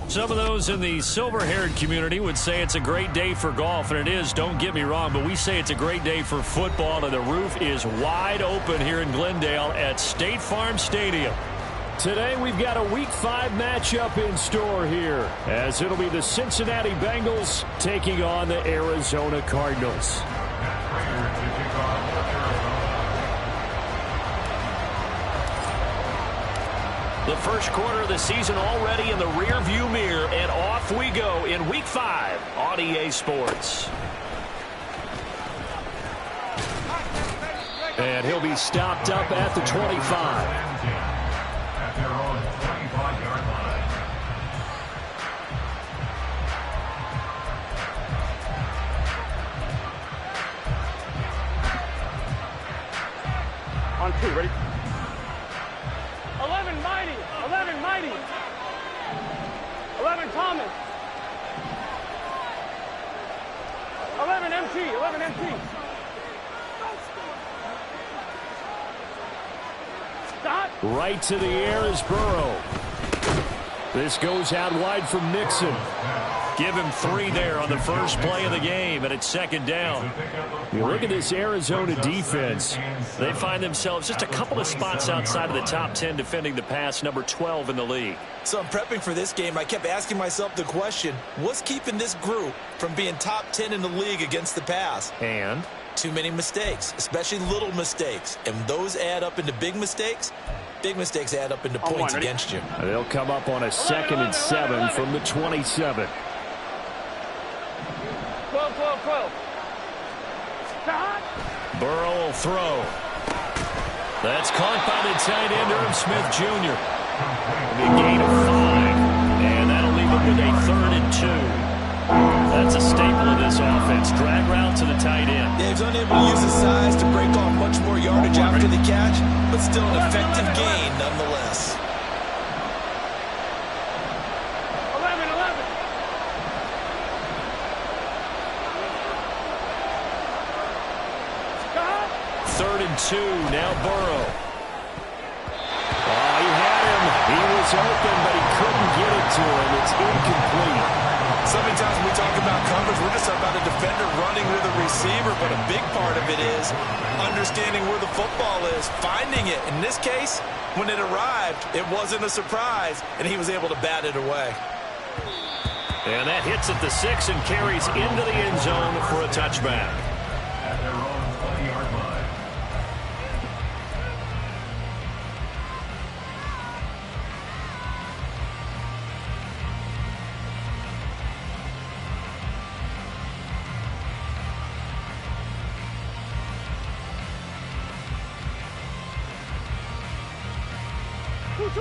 Some of those in the silver-haired community would say it's a great day for golf, and it is, don't get me wrong, but we say it's a great day for football, and the roof is wide open here in Glendale at State Farm Stadium. Today we've got a Week 5 matchup in store here, as it'll be the Cincinnati Bengals taking on the Arizona Cardinals. The first quarter of the season already in the rearview mirror, and off we go in Week 5 on EA Sports. And he'll be stopped up at the 25. At their own 25-yard line. On 2, ready? 11 Mighty, 11 Mighty, 11 Thomas, 11 MT, 11 MT. Stop. Right to the air is Burrow. This goes out wide from Nixon. Give him 3 there on the first play of the game, and it's second down. You look at this Arizona defense. They find themselves just a couple of spots outside of the top 10 defending the pass, number 12 in the league. So I'm prepping for this game. I kept asking myself the question, what's keeping this group from being top 10 in the league against the pass? And? Too many mistakes, especially little mistakes. And those add up into big mistakes. Big mistakes add up into points against you. They'll come up on a 2nd and 7 from the 27. 12, 12, 12. Stop. Burrow will throw. That's caught by the tight end, Irv Smith Jr. A gain of 5, and that'll leave him with a 3rd and 2. That's a staple of this offense. Drag route to the tight end. Yeah, he's unable to use his size to break off much more yardage after the catch, but still an effective gain nonetheless. 11, 11. 3rd and 2, now Burrow. Oh, he had him. He was open, but he couldn't get it to him. It's incomplete. So many times when we talk about coverage, we're just about a defender running with a receiver, but a big part of it is understanding where the football is, finding it. In this case, when it arrived, it wasn't a surprise, and he was able to bat it away. And that hits at the 6 and carries into the end zone for a touchback. At their own 20-yard line.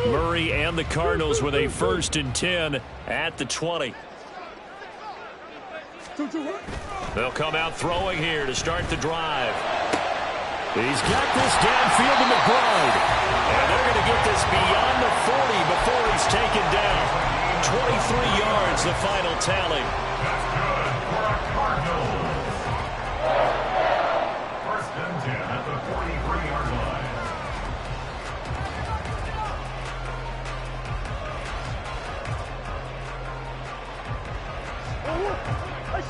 Murray and the Cardinals with a 1st and 10 at the 20. They'll come out throwing here to start the drive. He's got this downfield to McBride. And they're going to get this beyond the 40 before he's taken down. 23 yards, the final tally. That's good for a Cardinal. 1st and 10 at the 43-yard line.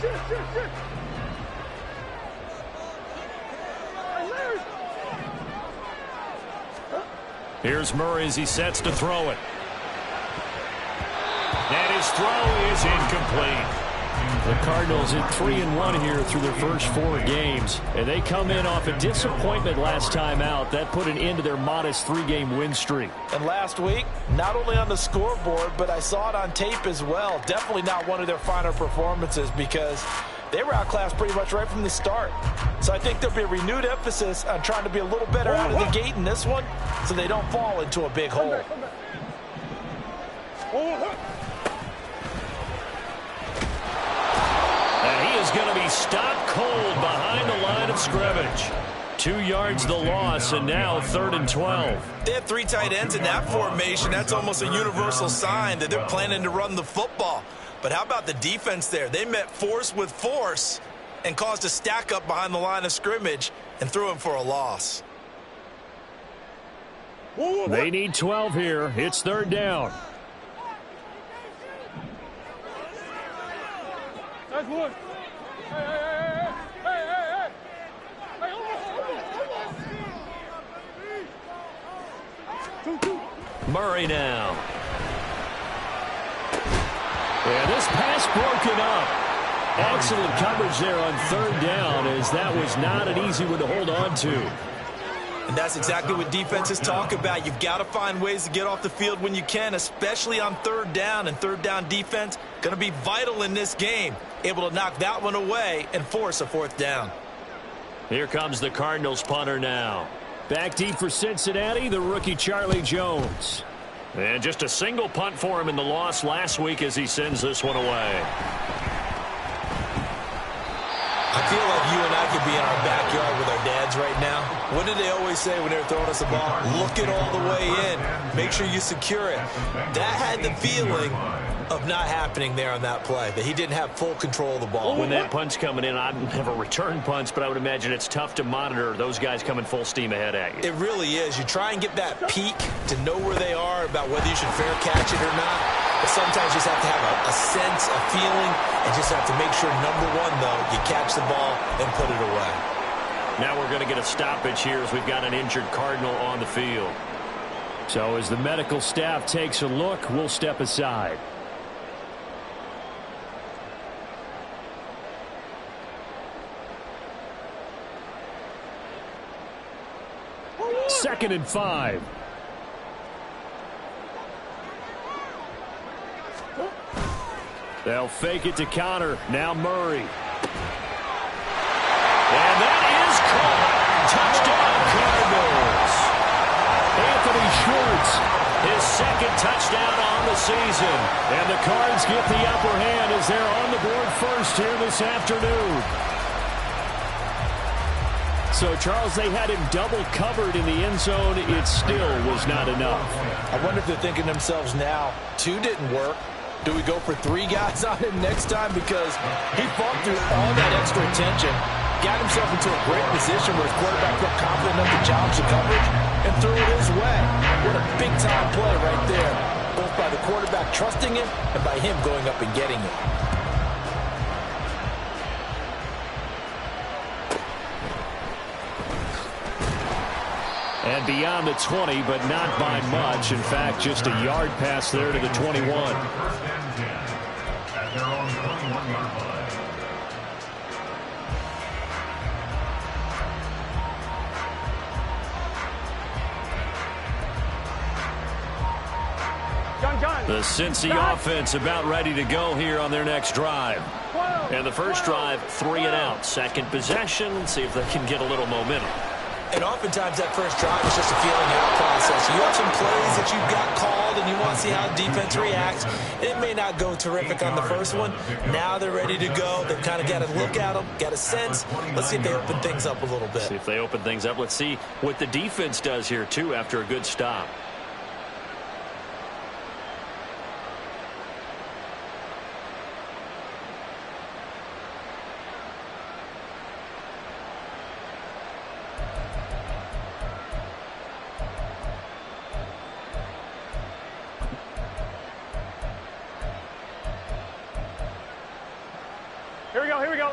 Shit. Here's Murray as he sets to throw it. And his throw is incomplete. The Cardinals at 3-1 here through their first 4 games. And they come in off a disappointment last time out. That put an end to their modest 3-game win streak. And last week, not only on the scoreboard, but I saw it on tape as well. Definitely not one of their finer performances because they were outclassed pretty much right from the start. So I think there'll be a renewed emphasis on trying to be a little better out of the gate in this one so they don't fall into a big hole. And he is going to be stopped cold behind the line of scrimmage. 2 yards the loss, and now 3rd and 12. They have 3 tight ends in that formation. That's almost a universal sign that they're planning to run the football. But how about the defense there? They met force with force and caused a stack up behind the line of scrimmage and threw him for a loss. They need 12 here. It's 3rd down. That's one. Hey, hey, hey. Hey, Two. Murray now. And this pass broken up. Excellent coverage there on 3rd down, as that was not an easy one to hold on to. And that's exactly what defenses talk about. You've got to find ways to get off the field when you can, especially on 3rd down. And 3rd down defense going to be vital in this game. Able to knock that one away and force a 4th down. Here comes the Cardinals punter now. Back deep for Cincinnati, the rookie Charlie Jones. And just a single punt for him in the loss last week as he sends this one away. I feel like you and I could be in our backyard with our dads right now. What did they always say when they were throwing us the ball? Look it all the way in. Make sure you secure it. That had the feeling of not happening there on that play, that he didn't have full control of the ball. When that punt's coming in, I've never returned punts, but I would imagine it's tough to monitor those guys coming full steam ahead at you. It really is. You try and get that peek to know where they are about whether you should fair catch it or not. But sometimes you just have to have a sense, a feeling, and just have to make sure, number one, though, you catch the ball and put it away. Now we're going to get a stoppage here as we've got an injured Cardinal on the field. So as the medical staff takes a look, we'll step aside. Second and 5. They'll fake it to counter. Now Murray. And that is caught. Touchdown, Cardinals. Anthony Schwartz, his 2nd touchdown on the season. And the Cards get the upper hand as they're on the board first here this afternoon. So, Charles, they had him double covered in the end zone. It still was not enough. I wonder if they're thinking to themselves now, 2 didn't work. Do we go for 3 guys on him next time? Because he fought through all that extra attention, got himself into a great position where his quarterback felt confident enough to challenge the coverage and threw it his way. What a big-time play right there, both by the quarterback trusting him and by him going up and getting it. And beyond the 20, but not by much. In fact, just a yard pass there to the 21. First and 10 at their own 21-yard line. John. The Cincy offense about ready to go here on their next drive. And the first drive, 3 and out. Second possession, see if they can get a little momentum. And oftentimes that first drive is just a feeling out process. You have some plays that you've got called and you want to see how the defense reacts. It may not go terrific on the first one. Now they're ready to go. They've kind of got to look at them, got a sense. Let's see if they open things up a little bit. See if they open things up. Let's see what the defense does here, too, after a good stop. Here we go.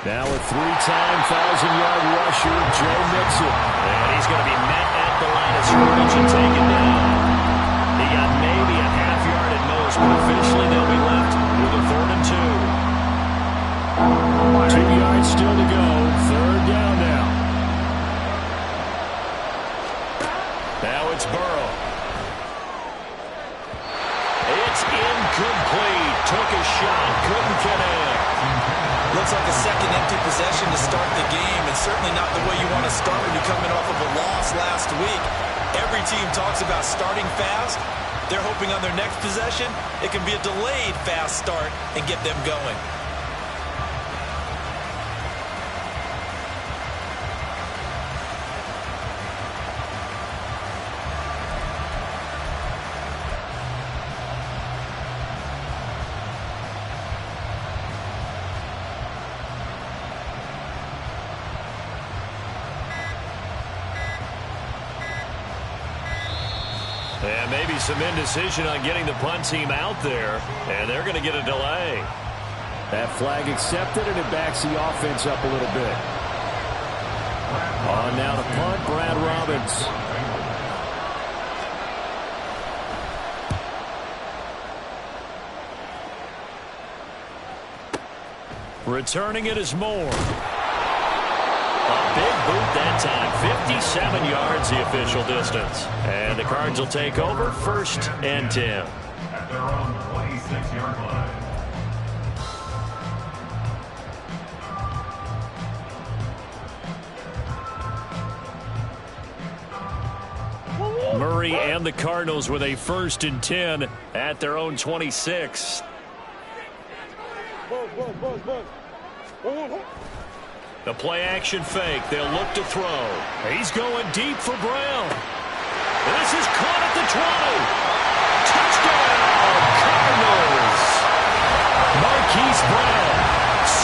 Now a 3-time 1,000-yard rusher, Joe Mixon. And he's going to be met at the line of scrimmage and taken down. It's incomplete. Took a shot, couldn't connect. Looks like a second empty possession to start the game, and certainly not the way you want to start when you're coming off of a loss last week. Every team talks about starting fast. They're hoping on their next possession, it can be a delayed fast start and get them going. And maybe some indecision on getting the punt team out there. And they're going to get a delay. That flag accepted, and it backs the offense up a little bit. On now to punt, Brad Robbins. Returning it is Moore. A big boot that time. 57 yards the official distance. And the Cards will take over 1st and 10. At their own 26-yard line. Murray and the Cardinals with a 1st and 10 at their own 26. The play-action fake. They'll look to throw. He's going deep for Brown. This is caught at the 20. Touchdown, Cardinals. Marquise Brown,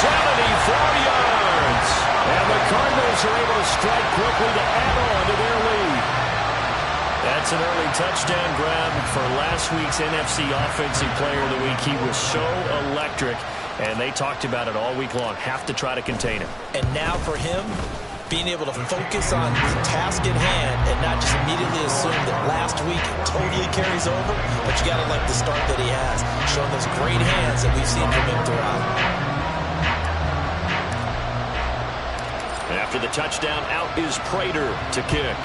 74 yards. And the Cardinals are able to strike quickly to add on to their lead. That's an early touchdown grab for last week's NFC Offensive Player of the Week. He was so electric. And they talked about it all week long. Have to try to contain him. And now for him, being able to focus on the task at hand and not just immediately assume that last week totally carries over. But you got to like the start that he has. Showing those great hands that we've seen from him throughout. After the touchdown, out is Prater to kick.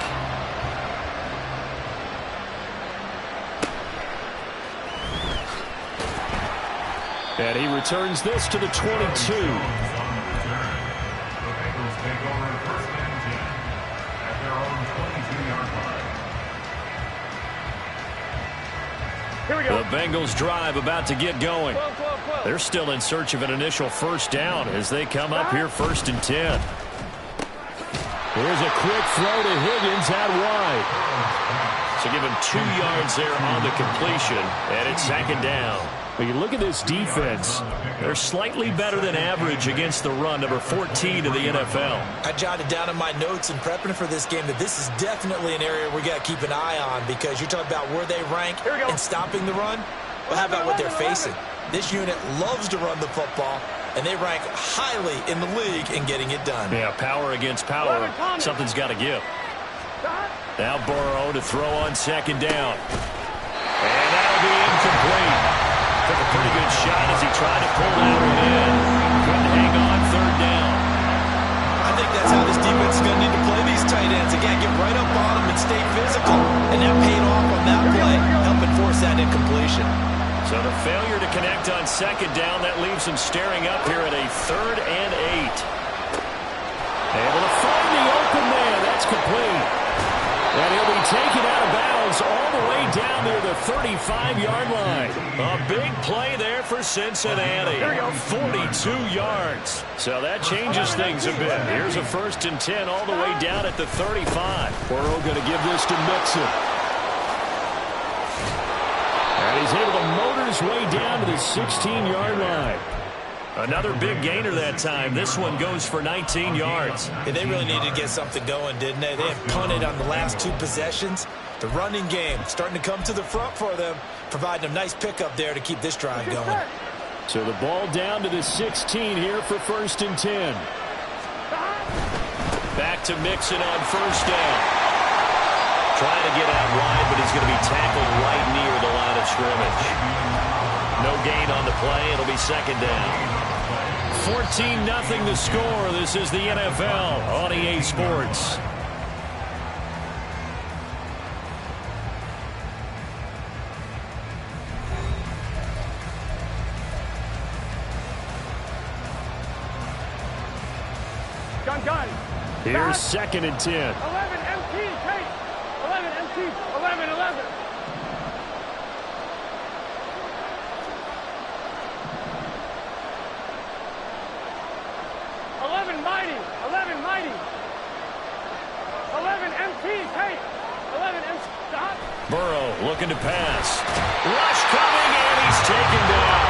And he returns this to the 22. The Bengals take over 1st and 10 at their own 22-yard line. Here we go. The Bengals drive about to get going. They're still in search of an initial 1st down as they come up here 1st and 10. Here's a quick throw to Higgins out wide. So give him 2 yards there on the completion, and it's 2nd down. When you look at this defense, they're slightly better than average against the run, number 14 in the NFL. I jotted down in my notes in prepping for this game that this is definitely an area we got to keep an eye on because you're talking about where they rank in stopping the run. Well, how about what they're facing? This unit loves to run the football, and they rank highly in the league in getting it done. Yeah, power against power. Something's got to give. Now Burrow to throw on 2nd down. And that'll be incomplete. Took a pretty good shot as he tried to pull that one in. Couldn't hang on 3rd down. I think that's how this defense is going to need to play these tight ends. Again, get right up on them and stay physical. And that paid off on that play, helping force that incompletion. So the failure to connect on 2nd down, that leaves him staring up here at a 3rd and 8. Able to find the open man. That's complete. And he'll be taken out of bounds all the way down near the 35-yard line. A big play there for Cincinnati. 42 yards. So that changes things a bit. Here's a 1st and 10 all the way down at the 35. Burrow going to give this to Mixon. And he's able to motor his way down to the 16-yard line. Another big gainer that time. This one goes for 19 yards. Yeah, they really needed to get something going, didn't they? They have punted on the last 2 possessions. The running game starting to come to the front for them, providing a nice pickup there to keep this drive going. So the ball down to the 16 here for 1st and 10. Back to Mixon on 1st down. Trying to get out wide, but he's going to be tackled right near the line of scrimmage. No gain on the play. It'll be 2nd down. 14-0 the score. This is the NFL on EA Sports. Gun. Here's 2nd and 10. 11 MT, Tate. 11 MT, 11. 11 mighty. 11 MT, Tate. 11 MT, stop. Burrow looking to pass. Rush coming, and he's taken down.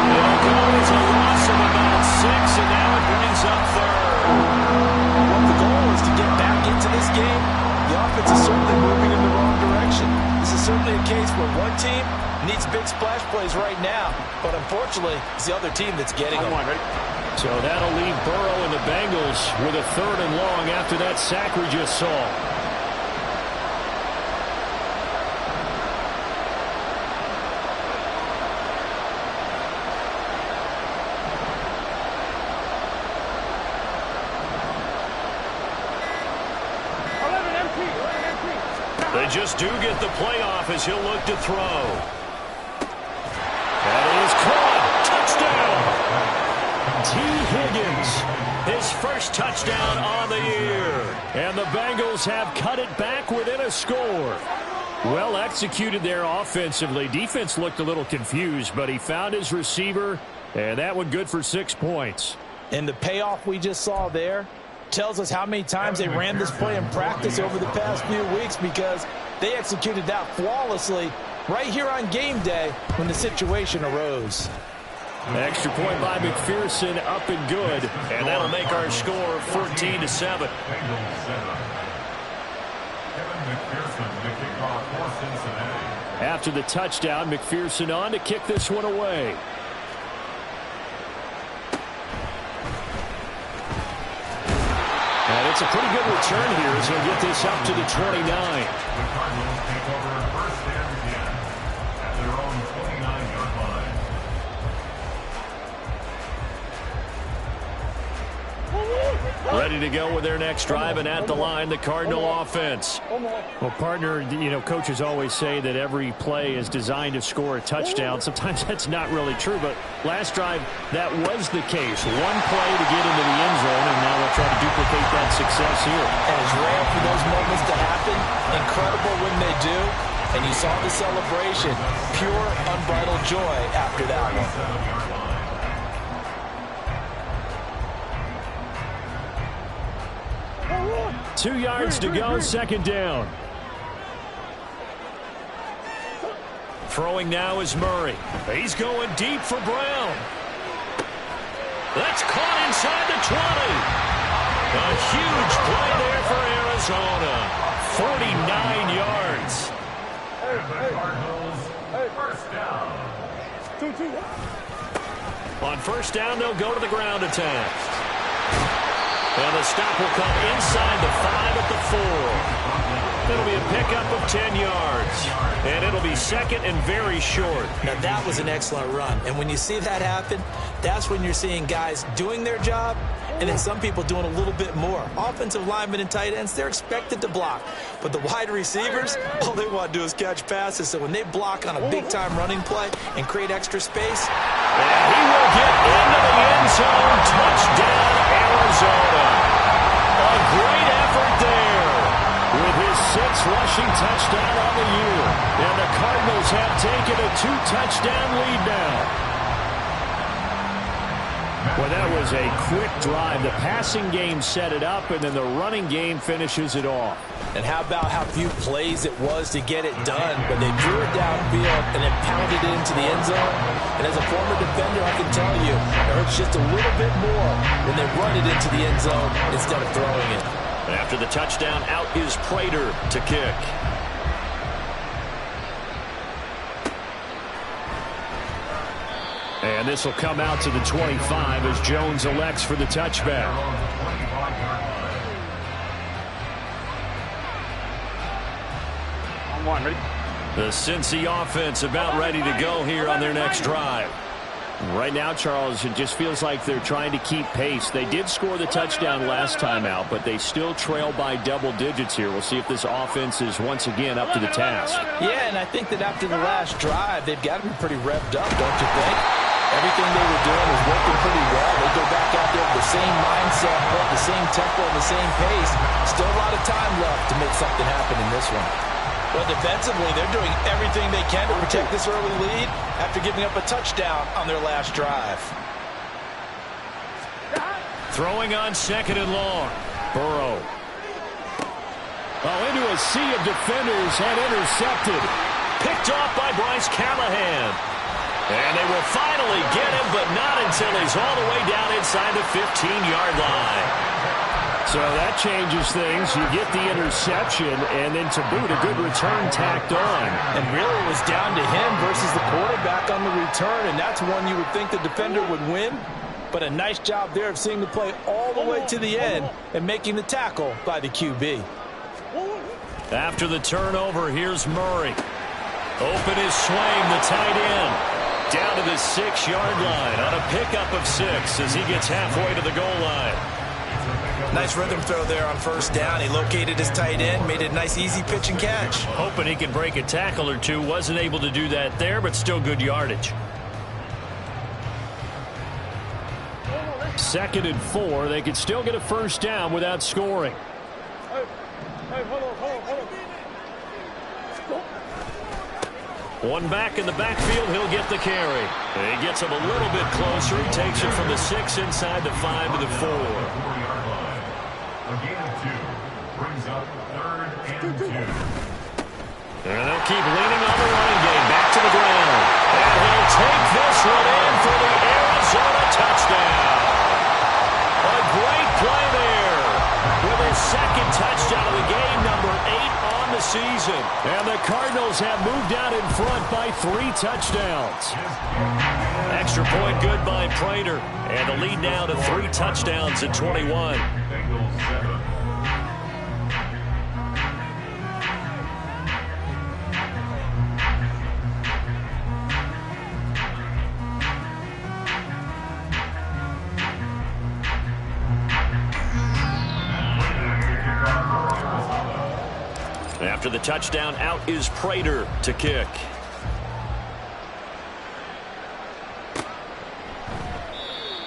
It'll go as a loss of about 6, and now it brings up 3rd. Well, the goal is to get back into this game. The offense is certainly moving in the wrong direction. This is certainly a case where one team needs big splash plays right now, but unfortunately, it's the other team that's getting them. So that'll leave Burrow and the Bengals with a 3rd and long after that sack we just saw. They just do get the playoff as he'll look to throw. That is caught. Touchdown. T. Higgins, his first touchdown on the year. And the Bengals have cut it back within a score. Well executed there offensively. Defense looked a little confused, but he found his receiver, and that one good for 6 points. And the payoff we just saw there tells us how many times they ran this play in practice over the past few weeks, because they executed that flawlessly right here on game day when the situation arose. Extra point by McPherson, up and good, and that'll make our score 14-7. After the touchdown, McPherson on to kick this one away. And it's a pretty good return here as he'll get this up to the 29. The Cardinals take over 1st and 10 at their own 29-yard line. Ready to go with their next drive, and at the line, the Cardinal offense. Well, partner, coaches always say that every play is designed to score a touchdown. Sometimes that's not really true, but last drive, that was the case. One play to get into the end zone, and now they'll try to duplicate that success here. And it's rare for those moments to happen. Incredible when they do. And you saw the celebration. Pure, unbridled joy after that one. 2 yards to go, 2nd down. Throwing now is Murray. He's going deep for Brown. That's caught inside the 20. A huge play there for Arizona. 49 yards. On 1st down, they'll go to the ground attack. And the stop will come inside the 5 at the 4. It'll be a pickup of 10 yards. And it'll be 2nd and very short. Now, that was an excellent run. And when you see that happen, that's when you're seeing guys doing their job and then some people doing a little bit more. Offensive linemen and tight ends, they're expected to block. But the wide receivers, all they want to do is catch passes. So when they block on a big-time running play and create extra space. And he will get into the end zone. Touchdown, Arizona. A great effort there with his 6th rushing touchdown on the year. And the Cardinals have taken a 2-touchdown lead now. Well, that was a quick drive. The passing game set it up, and then the running game finishes it off. And how about how few plays it was to get it done, but they drew it downfield and then pounded it into the end zone. And as a former defender, I can tell you, it hurts just a little bit more when they run it into the end zone instead of throwing it. After the touchdown, out is Prater to kick. And this will come out to the 25 as Jones elects for the touchback. On 1, ready? The Cincy offense about ready to go here on their next drive. Right now, Charles, it just feels like they're trying to keep pace. They did score the touchdown last time out, but they still trail by double digits here. We'll see if this offense is once again up to the task. Yeah, and I think that after the last drive, they've got to be pretty revved up, don't you think? Everything they were doing was working pretty well. They go back out there with the same mindset, play the same tempo, the same pace. Still a lot of time left to make something happen in this one. Well, defensively, they're doing everything they can to protect this early lead after giving up a touchdown on their last drive. Throwing on 2nd and long. Burrow. Oh, into a sea of defenders and intercepted. Picked off by Bryce Callahan. And they will finally get him, but not until he's all the way down inside the 15-yard line. So that changes things. You get the interception, and then to boot, a good return tacked on. And really it was down to him versus the quarterback on the return, and that's one you would think the defender would win. But a nice job there of seeing the play all the way to the end and making the tackle by the QB. After the turnover, here's Murray. Open his swing, the tight end. Down to the 6-yard line on a pickup of 6 as he gets halfway to the goal line. Nice rhythm throw there on 1st down. He located his tight end, made it a nice easy pitch and catch. Hoping he can break a tackle or two. Wasn't able to do that there, but still good yardage. 2nd and 4. They could still get a 1st down without scoring. Hey, hold on. One back in the backfield, he'll get the carry. He gets him a little bit closer. He takes it from the 6 inside the 5 to the 4. A gain of 2 brings up 3rd and 2. And they'll keep leaning on the running game. Back to the ground. And he'll take this one in for the Arizona touchdown. A great play there. With his 2nd touchdown of the game, number 8 on the season. And the Cardinals have moved out in front by 3 touchdowns. Extra point good by Prater. And the lead now to 3 touchdowns at 21. Bengals 7. After the touchdown, out is Prater to kick.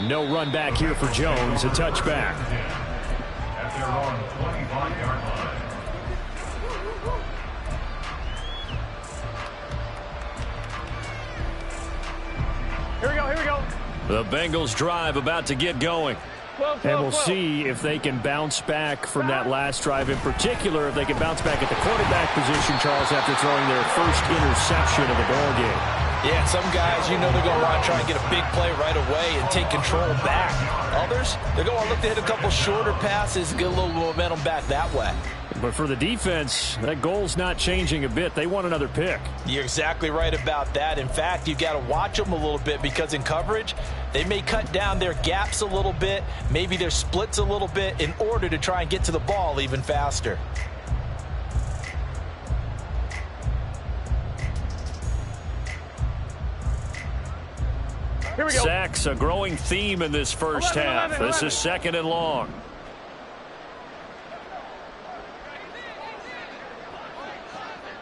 No run back here for Jones, a touchback. At their own 25-yard line. Here we go. The Bengals drive about to get going. 12, And we'll see if they can bounce back from that last drive. In particular, if they can bounce back at the quarterback position, Charles, after throwing their first interception of the ball game. Yeah, some guys, you know they're going to want to try and get a big play right away and take control back. Others, they're going to look to hit a couple shorter passes and get a little momentum back that way. But for the defense, that goal's not changing a bit. They want another pick. You're exactly right about that. In fact, you've got to watch them a little bit because in coverage, they may cut down their gaps a little bit, maybe their splits a little bit in order to try and get to the ball even faster. Here we go. Sacks, a growing theme in this first 11, half. 11, This is 2nd and long.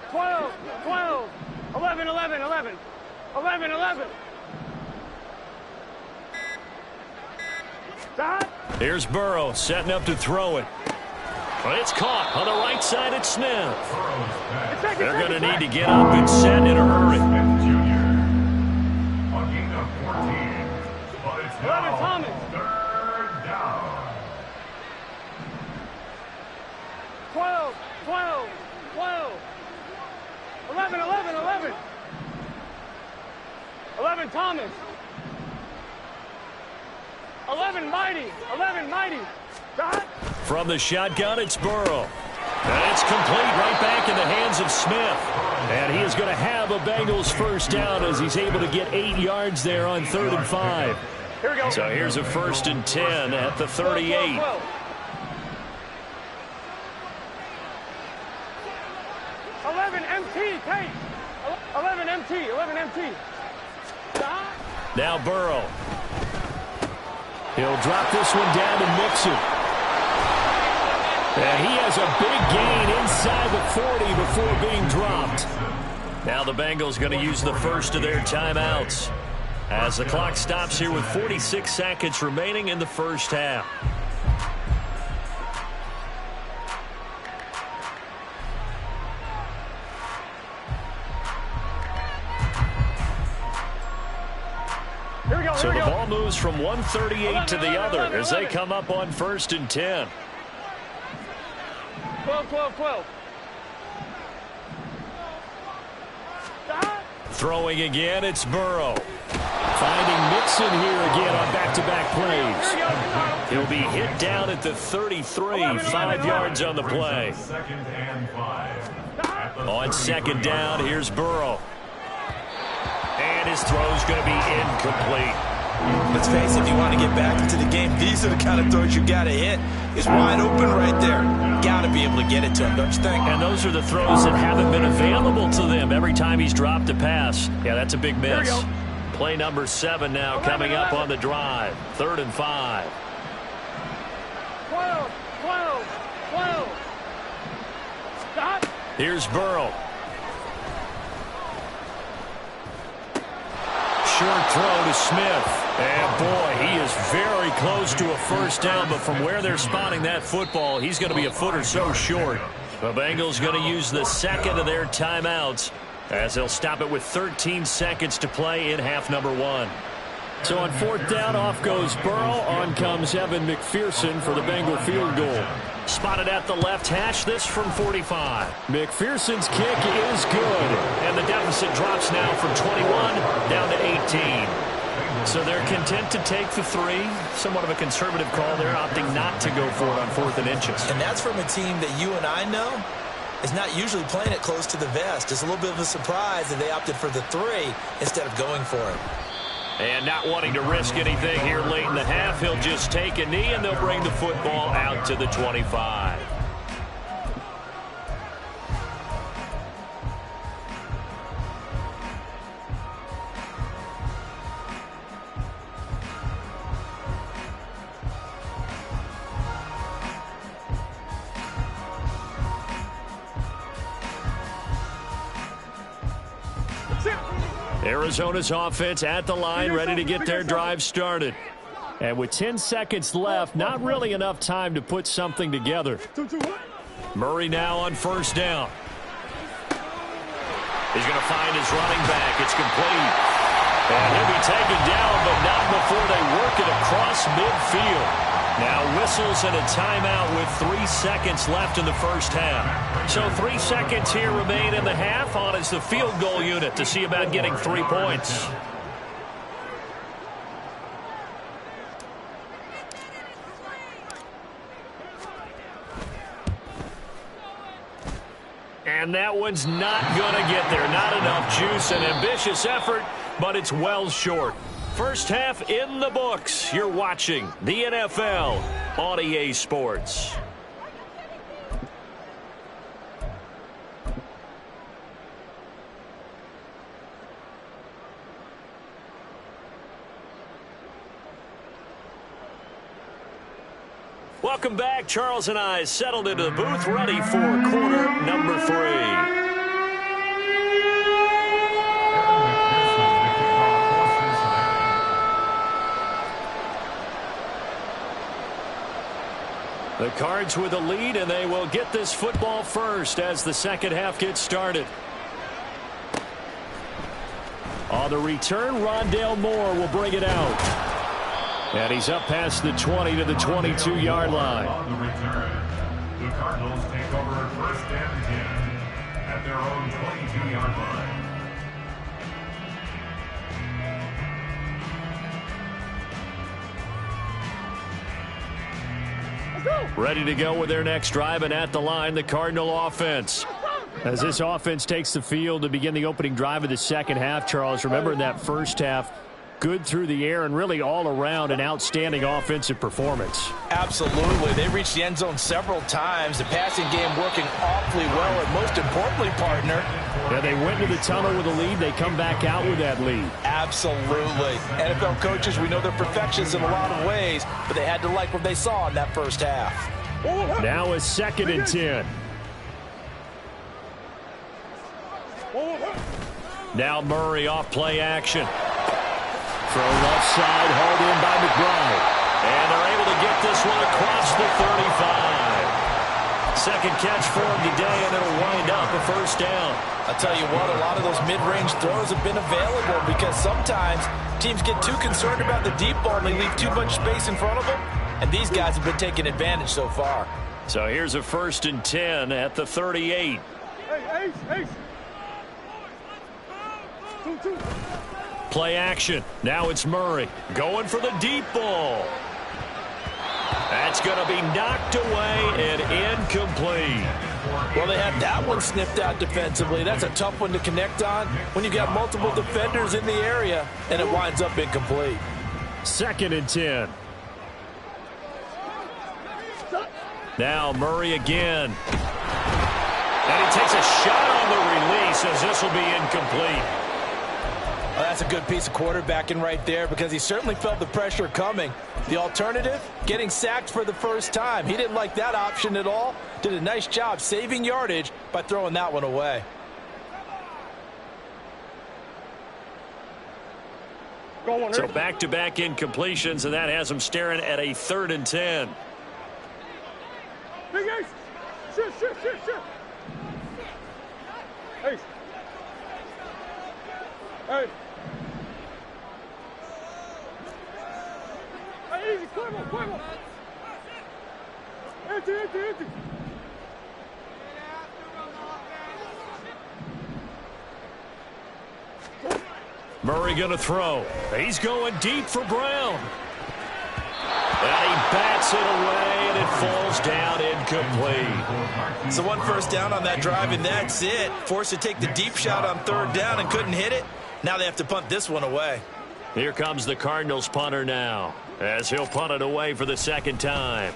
Twelve. 11. Stop. Here's Burrow setting up to throw it. Well, it's caught on the right side at Smith. They're going to need to get up and set in a hurry. Smith Jr. A gain of 14. But it's now Thomas. 3rd down. 12. 11. 11 Thomas. 11 Mighty. Stop. From the shotgun, it's Burrow. And it's complete right back in the hands of Smith. And he is going to have a Bengals first down as he's able to get 8 yards there on 3rd and 5. Here we go. So here's a 1st and 10 at the 38. 12. 11 MT, Kate. 11 MT. Stop. Now Burrow. He'll drop this one down to Mixon. And he has a big gain inside the 40 before being dropped. Now the Bengals going to use the first of their timeouts. as the clock stops here with 46 seconds remaining in the first half. So the ball moves from 138 to the other as they come up on 1st and 10. 12. Throwing again, it's Burrow. Finding Mixon here again on back-to-back plays. He'll be hit down at the 33, 5 yards on the play. On 2nd down, here's Burrow. And his throw's going to be incomplete. Let's face it, if you want to get back into the game, these are the kind of throws you got to hit. He's wide open right there. Got to be able to get it to him, don't you think? And those are the throws that haven't been available to them every time he's dropped a pass. Yeah, that's a big miss. Play number 7 now coming up on the drive. 3rd and 5. 12. Stop. Here's Burrow. Short throw to Smith. And boy, he is very close to a first down, but from where they're spotting that football, he's going to be a foot or so short. The Bengals going to use the second of their timeouts as they'll stop it with 13 seconds to play in half number 1. So on 4th down, off goes Burrow. On comes Evan McPherson for the Bengal field goal. Spotted at the left hash, this from 45. McPherson's kick is good. And the deficit drops now from 21 down to 18. So they're content to take the 3. Somewhat of a conservative call there, opting not to go for it on 4th and inches. And that's from a team that you and I know is not usually playing it close to the vest. It's a little bit of a surprise that they opted for the 3 instead of going for it. And not wanting to risk anything here late in the half, he'll just take a knee, and they'll bring the football out to the 25. Arizona's offense at the line, ready to get their drive started. And with 10 seconds left, not really enough time to put something together. Murray now on 1st down. He's going to find his running back. It's complete. And he'll be taken down, but not before they work it across midfield. Now whistles and a timeout with 3 seconds left in the first half. So 3 seconds here remain in the half. On is the field goal unit to see about getting 3 points. And that one's not going to get there. Not enough juice. An ambitious effort, but it's well short. First half in the books. You're watching the NFL on EA Sports. Welcome back. Charles and I settled into the booth, ready for quarter number 3. The Cards with a lead, and they will get this football first as the second half gets started. On the return, Rondale Moore will bring it out. And he's up past the 20 to the 22-yard line. On the return, the Cardinals take over 1st and 10 at their own 22-yard line. Ready to go with their next drive, and at the line, the Cardinal offense. As this offense takes the field to begin the opening drive of the second half, Charles, remember in that first half, good through the air and really all around an outstanding offensive performance. Absolutely. They reached the end zone several times. The passing game working awfully well, and most importantly, partner. Yeah, they went into the tunnel with a lead. They come back out with that lead. Absolutely. NFL coaches, we know they're perfectionists in a lot of ways, but they had to like what they saw in that first half. Now a 2nd and 10. Now Murray off play action. Throw left side, hauled in by McBride. And they're able to get this one across the 35. Second catch for him today, and it'll wind up a first down. I'll tell you what, a lot of those mid-range throws have been available because sometimes teams get too concerned about the deep ball and they leave too much space in front of them, and these guys have been taking advantage so far. So here's a 1st and 10 at the 38. Hey, Ace. Two. Play action. Now it's Murray going for the deep ball. That's going to be knocked away and incomplete. Well, they had that one sniffed out defensively. That's a tough one to connect on when you've got multiple defenders in the area, and it winds up incomplete. 2nd and 10. Now Murray again. And he takes a shot on the release as this will be incomplete. Well, that's a good piece of quarterbacking right there because he certainly felt the pressure coming. The alternative, getting sacked for the first time. He didn't like that option at all. Did a nice job saving yardage by throwing that one away. So back-to-back incompletions, and that has him staring at a 3rd and 10. Big Ace. Shoot. Ace. Hey. Hey, easy. Cuervo. Empty. Murray going to throw. He's going deep for Brown. And he bats it away, and it falls down incomplete. So one first down on that drive, and that's it. Forced to take the deep shot on 3rd down and couldn't hit it. Now they have to punt this one away. Here comes the Cardinals punter now, as he'll punt it away for the 2nd time.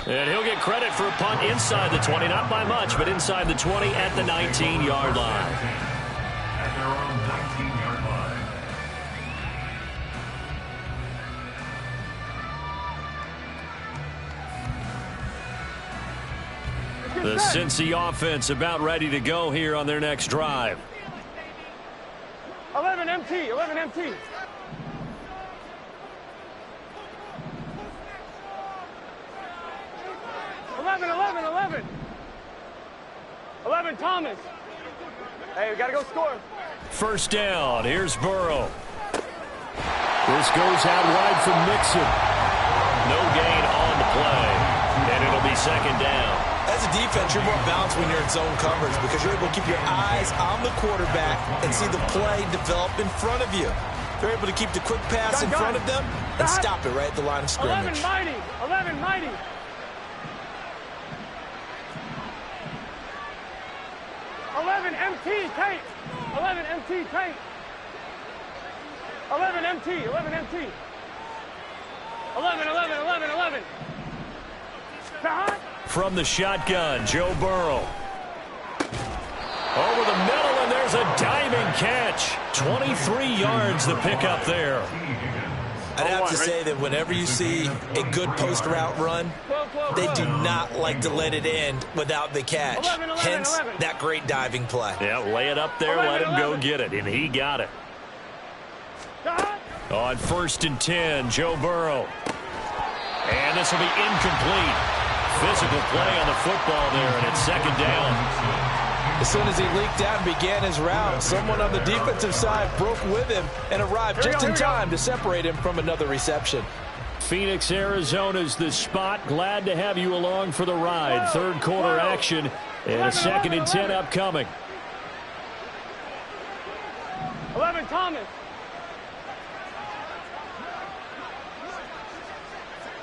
And he'll get credit for a punt inside the 20, not by much, but inside the 20 at the 19-yard line. At their own 19-yard line. The Cincy offense about ready to go here on their next drive. 11 MT. 11 Thomas. Hey, we got to go score. First down. Here's Burrow. This goes out wide from Mixon. No gain on the play. And it'll be 2nd down. As a defense, you're more balanced when you're in zone coverage because you're able to keep your eyes on the quarterback and see the play develop in front of you. They're able to keep the quick pass in front of them and stop it right at the line of scrimmage. 11 mighty. 11 MT tape. 11 MT tape. 11 MT. 11. From the shotgun, Joe Burrow. Over the middle, and there's a diving catch. 23 yards the pickup there. I'd have to say that whenever you see a good post route run, they do not like to let it end without the catch. Hence, that great diving play. Yeah, lay it up there, let him go get it, and he got it. On 1st and 10, Joe Burrow. And this will be incomplete. Physical play on the football there, and it's 2nd down. As soon as he leaked out and began his route, someone on the defensive side broke with him and arrived just in time to separate him from another reception. Phoenix, Arizona's the spot. Glad to have you along for the ride. 3rd quarter action and a 2nd and 10 upcoming. 11 Thomas.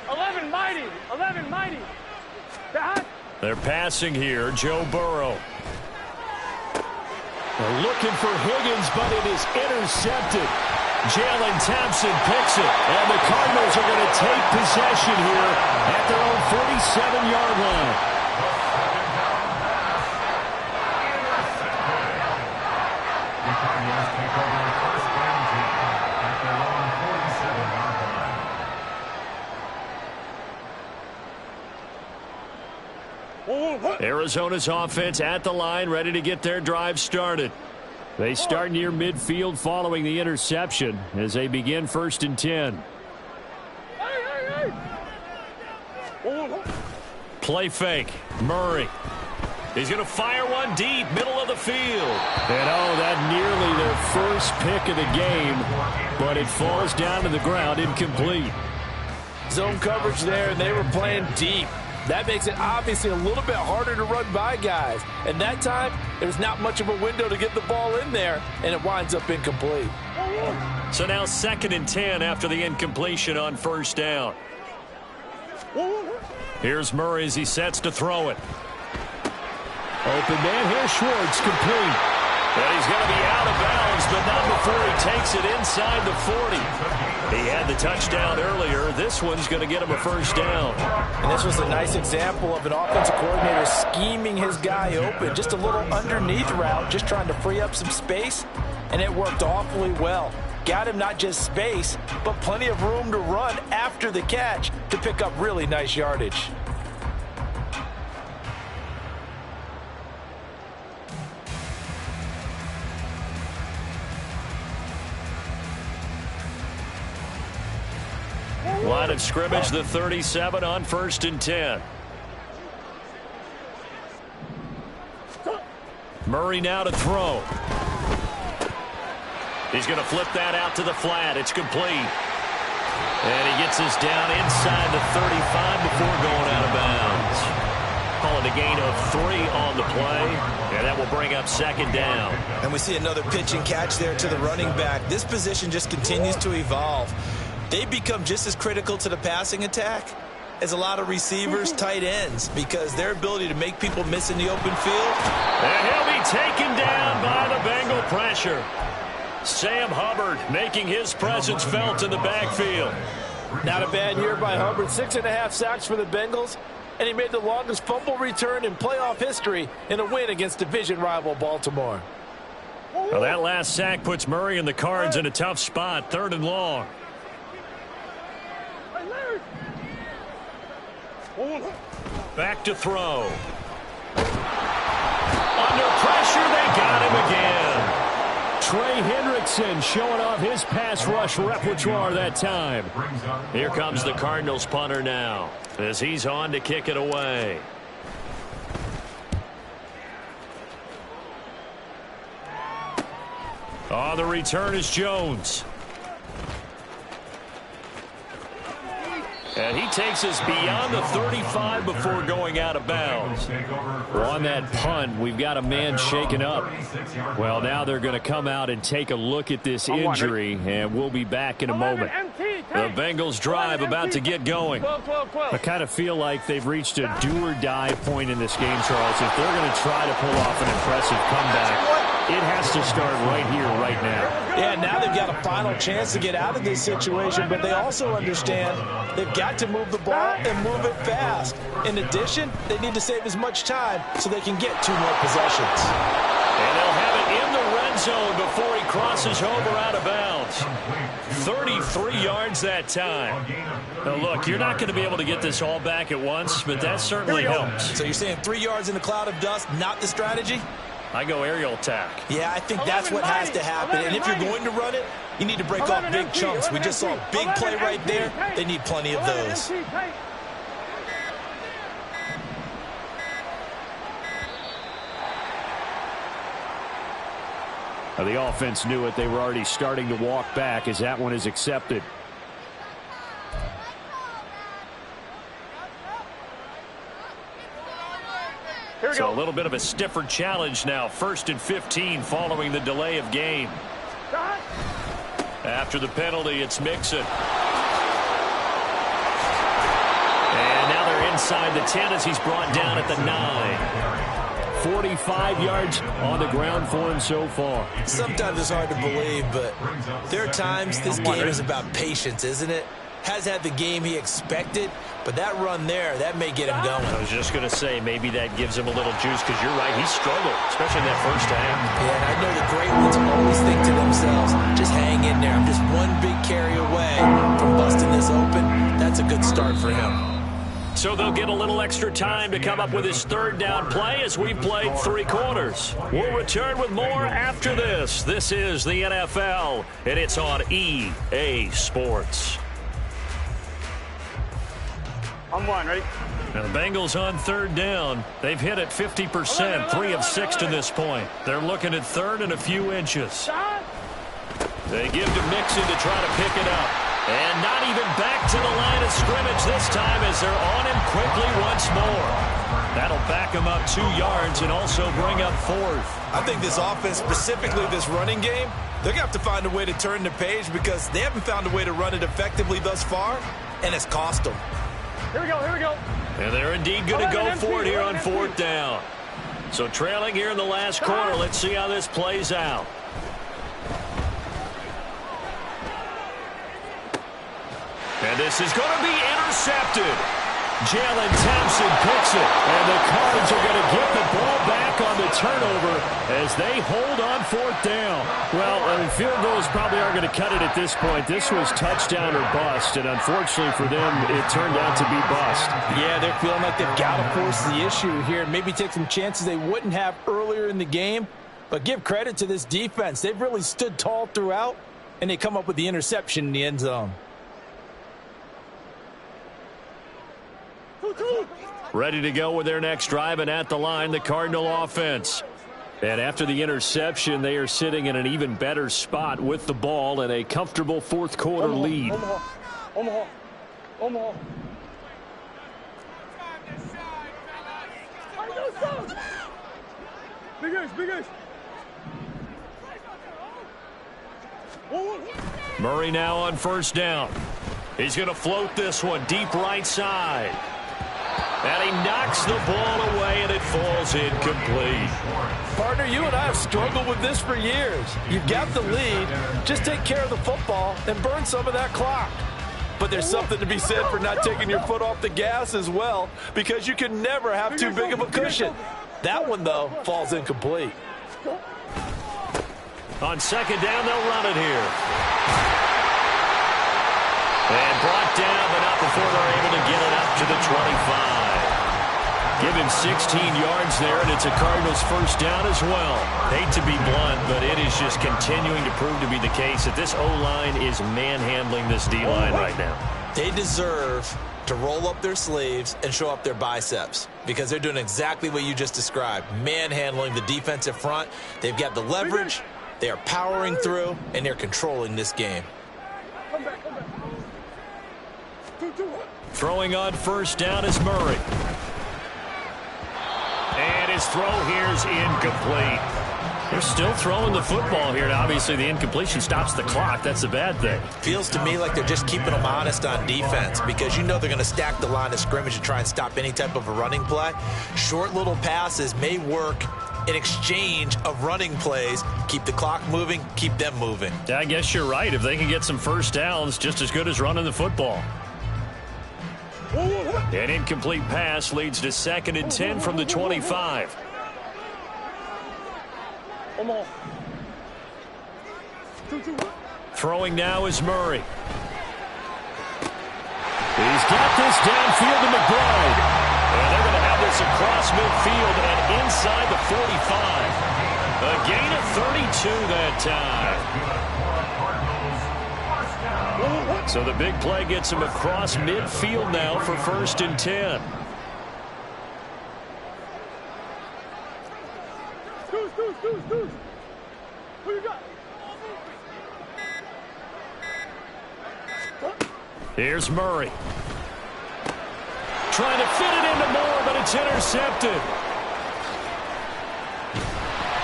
11 mighty. They're passing here. Joe Burrow. They're looking for Higgins, but it is intercepted. Jalen Thompson picks it, and the Cardinals are going to take possession here at their own 47-yard line. The Cardinals take over 1st and 10 at their own 47-yard line. Whoa. Arizona's offense at the line, ready to get their drive started. They start near midfield following the interception as they begin 1st and 10. Play fake. Murray. He's going to fire one deep, middle of the field. And that nearly their first pick of the game, but it falls down to the ground incomplete. Zone coverage there, and they were playing deep. That makes it obviously a little bit harder to run by guys. And that time, there's not much of a window to get the ball in there, and it winds up incomplete. So now 2nd and 10 after the incompletion on 1st down. Here's Murray as he sets to throw it. Open man, here's Schwartz, complete. And he's going to be out of bounds, but not before he takes it inside the 40. He had the touchdown earlier. This one's going to get him a 1st down. And this was a nice example of an offensive coordinator scheming his guy open. Just a little underneath route, just trying to free up some space, and it worked awfully well. Got him not just space, but plenty of room to run after the catch to pick up really nice yardage. Line of scrimmage, the 37 on 1st and 10. Murray now to throw. He's going to flip that out to the flat. It's complete. And he gets us down inside the 35 before going out of bounds. Call it a gain of 3 on the play, and that will bring up 2nd down. And we see another pitch and catch there to the running back. This position just continues to evolve. They become just as critical to the passing attack as a lot of receivers, tight ends, because their ability to make people miss in the open field. And he'll be taken down by the Bengal pressure. Sam Hubbard making his presence felt in the backfield. Not a bad year by Hubbard. 6.5 sacks for the Bengals, and he made the longest fumble return in playoff history in a win against division rival Baltimore. Well, that last sack puts Murray and the Cards in a tough spot, 3rd and long. Back to throw. Under pressure, they got him again. Trey Hendrickson showing off his pass rush repertoire that time. Here comes the Cardinals punter now as he's on to kick it away. On the return is Jones. And he takes us beyond the 35 before going out of bounds. Well, on that punt, we've got a man shaken up. Well, now they're going to come out and take a look at this injury, and we'll be back in a moment. The Bengals drive about to get going. I kind of feel like they've reached a do-or-die point in this game, Charles. If they're going to try to pull off an impressive comeback, it has to start right here, right now. Yeah, now they've got a final chance to get out of this situation, but they also understand they've got to move the ball and move it fast. In addition, they need to save as much time so they can get 2 more possessions. And they'll have it in the red zone before he crosses over out of bounds. 33 yards that time. Now, look, you're not going to be able to get this all back at once, but that certainly helps. So you're saying 3 yards in a cloud of dust, not the strategy? I go aerial attack. Yeah, I think that's what has to happen. And if you're going to run it, you need to break off big chunks. We just saw a big play right there. They need plenty of those. The offense knew it. They were already starting to walk back as that one is accepted. So a little bit of a stiffer challenge now. 1st and 15 following the delay of game. After the penalty, it's Mixon. And now they're inside the 10 as he's brought down at the 9. 45 yards on the ground for him so far. Sometimes it's hard to believe, but there are times this game is about patience, isn't it? Has had the game he expected, but that run there, that may get him going. I was just going to say, maybe that gives him a little juice, because you're right, he struggled, especially in that first half. Yeah, and I know the great ones always think to themselves, just hang in there. I'm just one big carry away from busting this open. That's a good start for him. So they'll get a little extra time to come up with his third down play as we've played 3 quarters. We'll return with more after this. This is the NFL, and it's on EA Sports. On one, ready? Now the Bengals on third down. They've hit it 50%, 3 of 6 to this point. They're looking at third and a few inches. They give to Mixon to try to pick it up. And not even back to the line of scrimmage this time as they're on him quickly once more. That'll back him up 2 yards and also bring up 4th. I think this offense, specifically this running game, they're going to have to find a way to turn the page because they haven't found a way to run it effectively thus far, and it's cost them. Here we go, here we go. And they're indeed going to go for it here on 4th down. So trailing here in the last quarter, let's see how this plays out. And this is going to be intercepted. Jalen Thompson picks it. And the Cards are going to get the ball back on the turnover as they hold on 4th down. Well, field goals probably aren't going to cut it at this point. This was touchdown or bust, and unfortunately for them, it turned out to be bust. Yeah, they're feeling like they've got to force the issue here and maybe take some chances they wouldn't have earlier in the game. But give credit to this defense. They've really stood tall throughout, and they come up with the interception in the end zone. Ready to go with their next drive, and at the line, the Cardinal offense. And after the interception, they are sitting in an even better spot with the ball and a comfortable 4th quarter lead. Omaha. Big ace. Murray now on 1st down. He's going to float this one deep right side. And he knocks the ball away, and it falls incomplete. Partner, you and I have struggled with this for years. You've got the lead. Just take care of the football and burn some of that clock. But there's something to be said for not taking your foot off the gas as well, because you can never have too big of a cushion. That one, though, falls incomplete. On 2nd down, they'll run it here. And brought down, but not before they're able to get it up to the 25. Give him 16 yards there, and it's a Cardinals 1st down as well. Hate to be blunt, but it is just continuing to prove to be the case that this O-line is manhandling this D-line right now. They deserve to roll up their sleeves and show up their biceps because they're doing exactly what you just described, manhandling the defensive front. They've got the leverage, they are powering through, and they're controlling this game. Come back. Throwing on 1st down is Murray. And his throw here is incomplete. They're still throwing the football here. Now, obviously, the incompletion stops the clock. That's a bad thing. Feels to me like they're just keeping them honest on defense because you know they're going to stack the line of scrimmage and try and stop any type of a running play. Short little passes may work in exchange of running plays. Keep the clock moving, keep them moving. I guess you're right. If they can get some 1st downs, just as good as running the football. An incomplete pass leads to 2nd and 10 from the 25. Throwing now is Murray. He's got this downfield to McBride. And they're going to have this across midfield and inside the 45. A gain of 32 that time. So the big play gets him across midfield now for 1st and 10. Who you got? Here's Murray. Trying to fit it into Moore, but it's intercepted.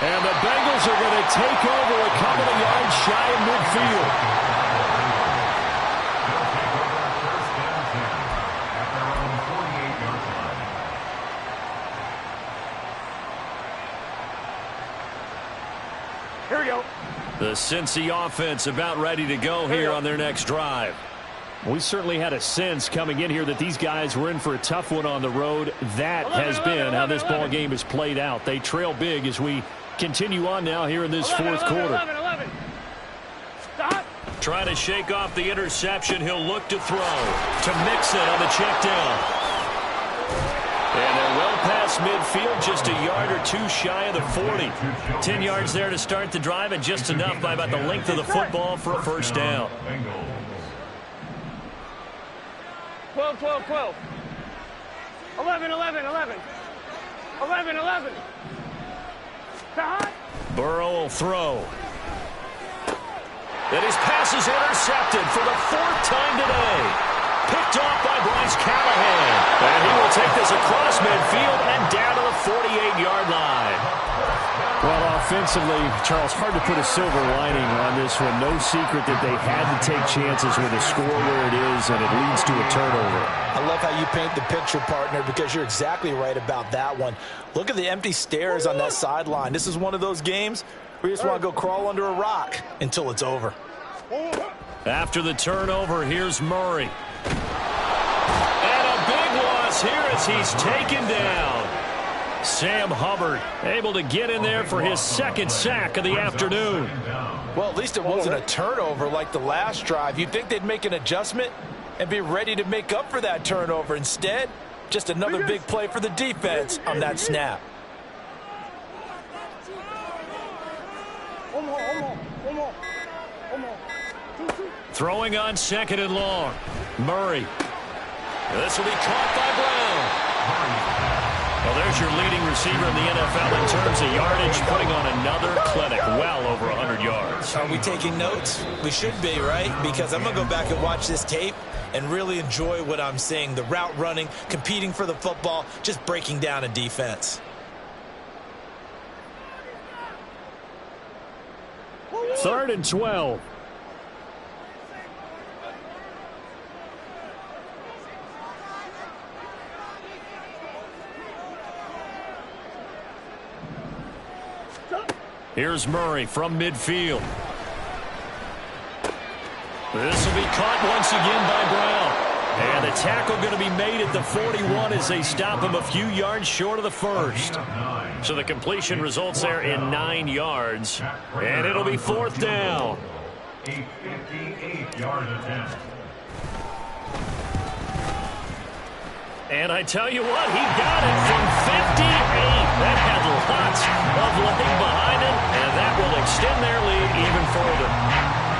And the Bengals are going to take over a couple of yards shy of midfield. Here we go. The Cincy offense about ready to go here on their next drive. We certainly had a sense coming in here that these guys were in for a tough one on the road. That has been how this ball game has played out. They trail big as we continue on now here in this 4th quarter. 11. Stop. Trying to shake off the interception. He'll look to throw to Mixon on the check down. And they're well past midfield, just a yard or two shy of the 40. 10 yards there to start the drive, and just enough by about the length of the football for a first down. 12, 12, 12. 11, 11, 11. 11, 11. Burrow will throw. And his pass is intercepted for the 4th time today. Picked off by Bryce Callahan. And he will take this across midfield and down to the 48-yard line. Well, offensively, Charles, hard to put a silver lining on this one. No secret that they had to take chances with a score where it is, and it leads to a turnover. I love how you paint the picture, partner, because you're exactly right about that one. Look at the empty stares on that sideline. This is one of those games where you just want to go crawl under a rock until it's over. After the turnover, here's Murray. And a big loss here as he's taken down. Sam Hubbard able to get in there for his 2nd sack of the afternoon. Well, at least it wasn't a turnover like the last drive. You'd think they'd make an adjustment and be ready to make up for that turnover. Instead, just another big play for the defense on that snap. Throwing on 2nd and long. Murray. This will be caught by Brown. Well, there's your leading receiver in the NFL in terms of yardage, putting on another clinic, well over 100 yards. Are we taking notes? We should be, right? Because I'm going to go back and watch this tape and really enjoy what I'm seeing. The route running, competing for the football, just breaking down a defense. Third and 12. Here's Murray from midfield. This will be caught once again by Brown. And the tackle going to be made at the 41 as they stop him a few yards short of the 1st. So the completion results there in 9 yards. And it'll be 4th down. A 58-yard attempt. And I tell you what, he got it from 58. That had lots of leg behind it, and that will extend their lead even further.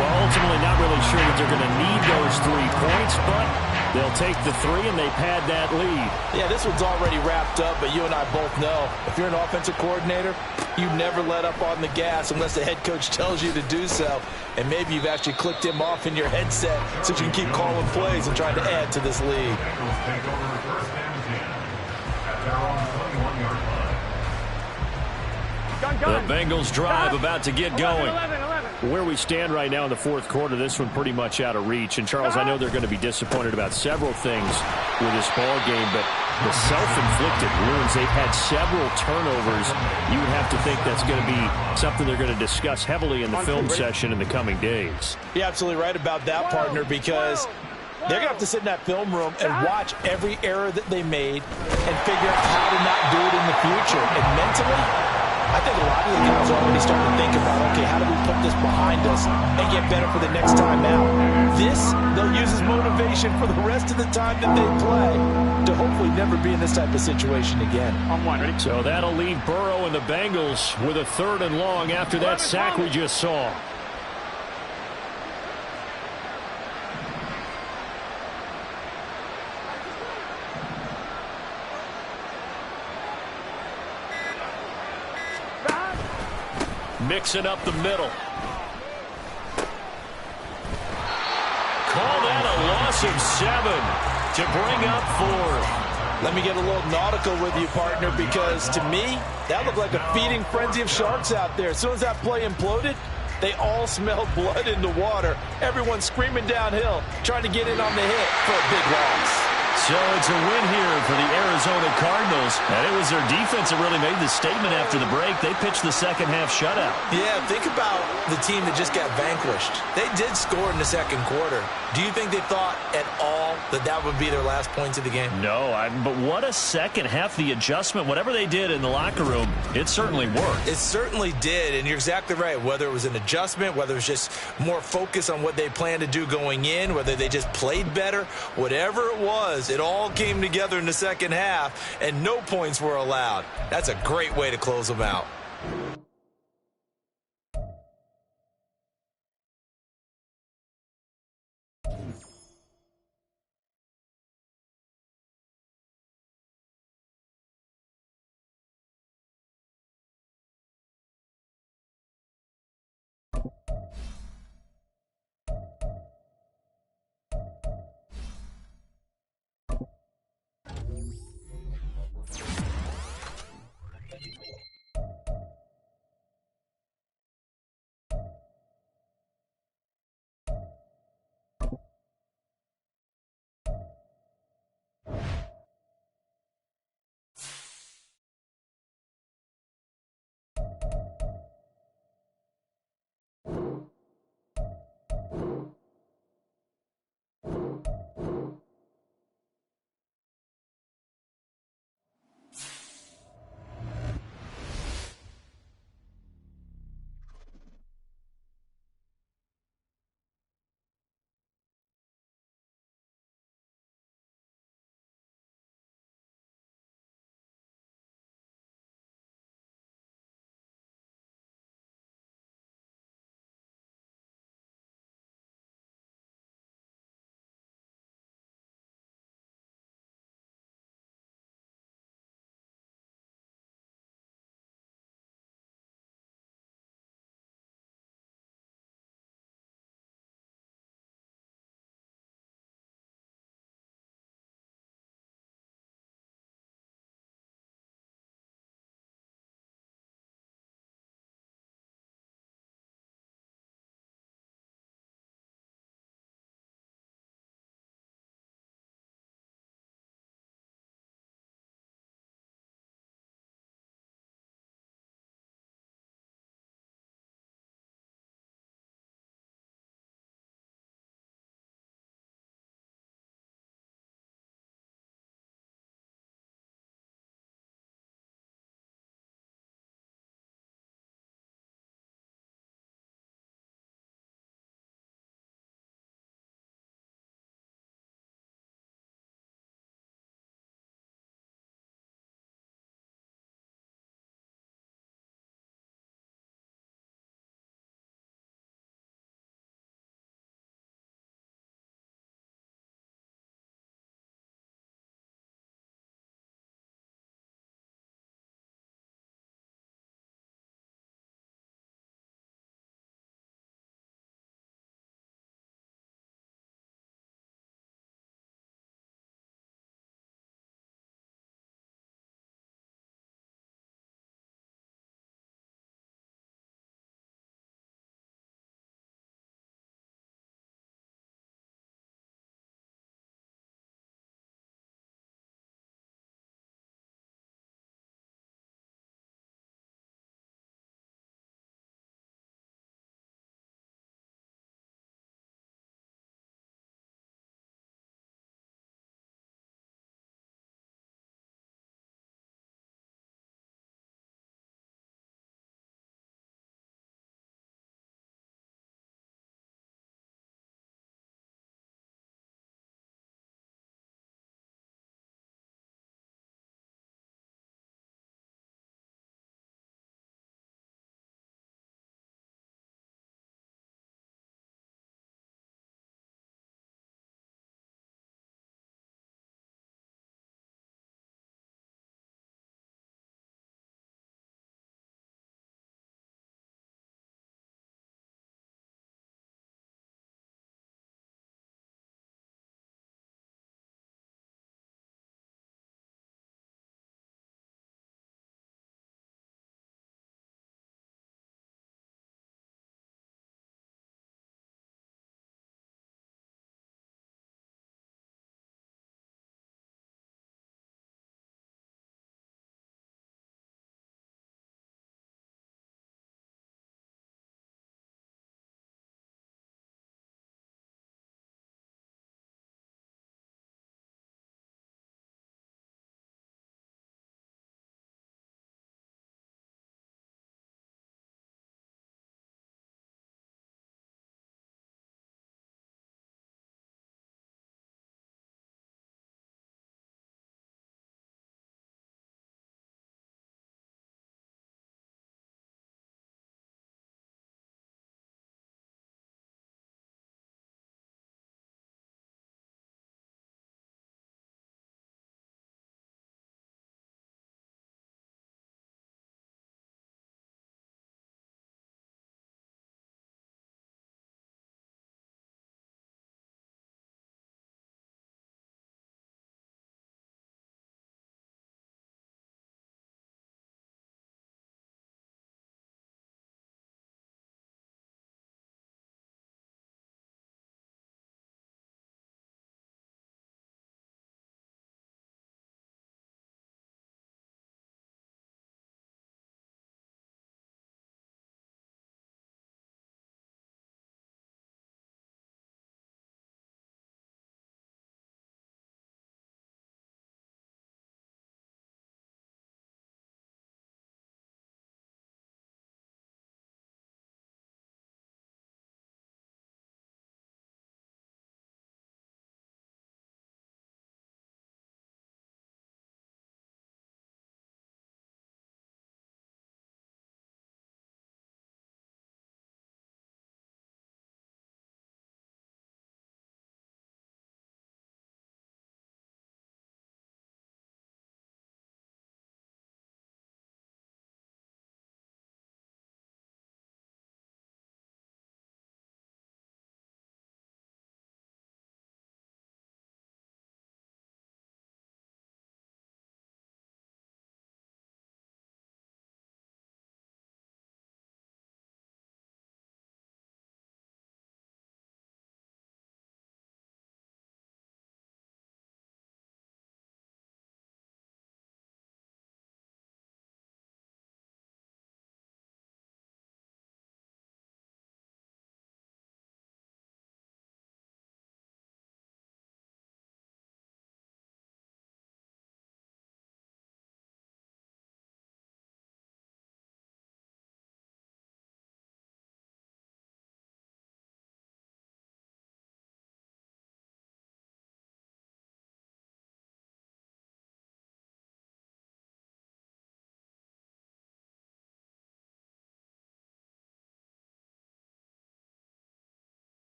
Well, ultimately not really sure that they're going to need those 3 points, but they'll take the 3 and they pad that lead. Yeah, this one's already wrapped up, but you and I both know if you're an offensive coordinator, you never let up on the gas unless the head coach tells you to do so. And maybe you've actually clicked him off in your headset so you can keep calling plays and trying to add to this lead. Bengals take over 1st and 10 at their own 21-yard line. The Bengals drive about to get going. 11, 11. Where we stand right now in the 4th quarter, this one pretty much out of reach. And, Charles, I know they're going to be disappointed about several things with this ball game, but the self-inflicted wounds, they've had several turnovers. You would have to think that's going to be something they're going to discuss heavily in the film session in the coming days. You're absolutely right about that, partner, because they're going to have to sit in that film room and watch every error that they made and figure out how to not do it in the future. And mentally, I think a lot of the guys are already starting to think about, okay, how do we put this behind us and get better for the next time out? This, they'll use as motivation for the rest of the time that they play to hopefully never be in this type of situation again. On 1, ready? So that'll leave Burrow and the Bengals with a 3rd and long after that sack we just saw. Mixing up the middle. Call that a loss of 7 to bring up 4th. Let me get a little nautical with you, partner, because to me, that looked like a feeding frenzy of sharks out there. As soon as that play imploded, they all smelled blood in the water. Everyone screaming downhill, trying to get in on the hit for a big loss. So it's a win here for the Arizona Cardinals. And it was their defense that really made the statement after the break. They pitched the second-half shutout. Yeah, think about the team that just got vanquished. They did score in the 2nd quarter. Do you think they thought at all that that would be their last points of the game? No, but what a second half. The adjustment, whatever they did in the locker room, it certainly worked. It certainly did, and you're exactly right. Whether it was an adjustment, whether it was just more focus on what they planned to do going in, whether they just played better, whatever it was, times. It all came together in the second half, and no points were allowed. That's a great way to close them out.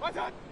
What's up?